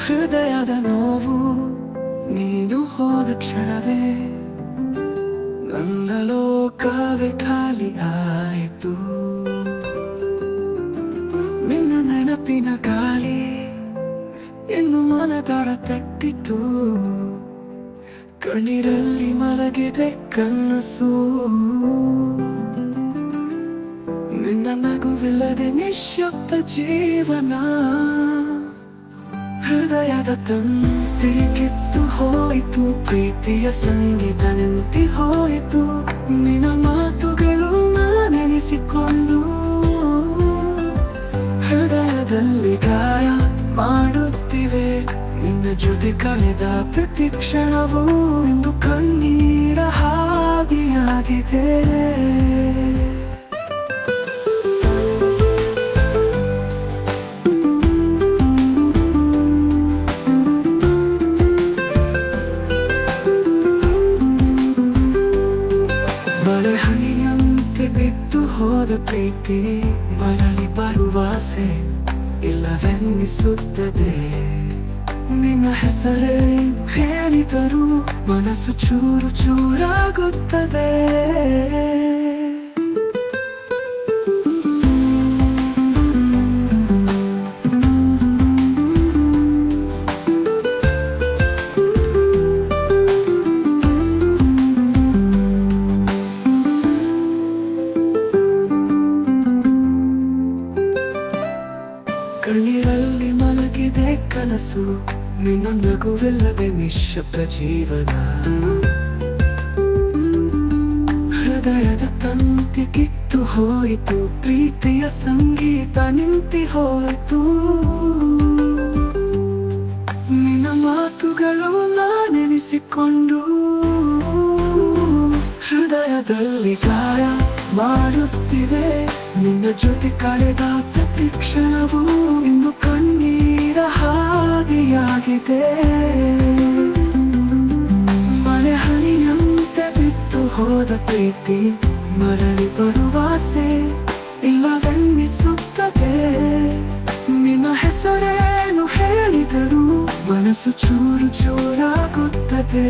ಹೃದಯದ ನೋವು ನೀನು ಹೋದ ಕ್ಷಣವೇ ನನ್ನ ಲೋಕವೇ ಖಾಲಿ ಆಯಿತು. ನಿನ್ನ ನೆನಪಿನ ಗಾಳಿ ಇನ್ನು ಮನದಾಳ ತಟ್ಟಿತು. ಕಣ್ಣೀರಲ್ಲಿ ಮಲಗಿದೆ ಕನಸು. ನಿನ್ನ ನಗುವಿಲ್ಲದೆ ನಿಶ್ಶಬ್ದ ಜೀವನ. ಹೃದಯದ ತಂತಿ ಕಿತ್ತು ಹೋಯಿತು, ಪ್ರೀತಿಯ ಸಂಗೀತ ನಿಂತಿ ಹೋಯಿತು. ನಿನ್ನ ಮಾತುಗಳು ನಾನೆನಿಸಿಕೊಂಡು ಹೃದಯದಲ್ಲಿ ಗಾಯ ಮಾಡುತ್ತಿವೆ. ನಿನ್ನ ಜೊತೆ ಕಳೆದ ಪ್ರತಿ ಕ್ಷಣವೂ ಇಂದು ಕಣ್ಣೀರ ಹಾದಿಯಾಗಿದೆ. ಮಳೆ ಹನಿಯಂತೆ ಬಿದ್ದು ಹೋದ ಪ್ರೀತಿ ಮರಳಿ ಬರುವಾಸೆ ಇಲ್ಲವೆನ್ನಿಸುತ್ತದೆ. ನಿನ್ನ ಹೆಸರೇ ಹೇಳಿದರೂ ಮನಸ್ಸು ಚೂರು ಚೂರಾಗುತ್ತದೆ. ಕಣ್ಣೀರಲ್ಲಿ ಮಲಗಿದೆ ಕನಸು. ನಿನ್ನ ನಗುವಿಲ್ಲದೆ ನಿಶ್ಶಬ್ದ ಜೀವನ. ಹೃದಯದ ತಂತಿ ಕಿತ್ತು ಹೋಯಿತು, ಪ್ರೀತಿಯ ಸಂಗೀತ ನಿಂತಿ ಹೋಯಿತು. ನಿನ್ನ ಮಾತುಗಳು ನಾನೆನಿಸಿಕೊಂಡು ಹೃದಯದಲ್ಲಿ ಗಾಯ ಮಾಡುತ್ತಿವೆ. ನಿನ್ನ ಜೊತೆ ಕಳೆದ ಪ್ರತಿ ಕ್ಷಣವೂ ಇಂದು ಕಣ್ಣೀರ ಹಾದಿಯಾಗಿದೆ. ಮಳೆ ಹನಿಯಂತೆ ಬಿದ್ದು ಹೋದ ಪ್ರೀತಿ ಮರಳಿ ಬರುವಾಸೆ ಇಲ್ಲವೆನ್ನಿಸುತ್ತದೆ. ನಿನ್ನ ಹೆಸರೇನು ಹೇಳಿದರೂ ಮನಸ್ಸು ಚೂರು ಚೂರಾಗುತ್ತದೆ.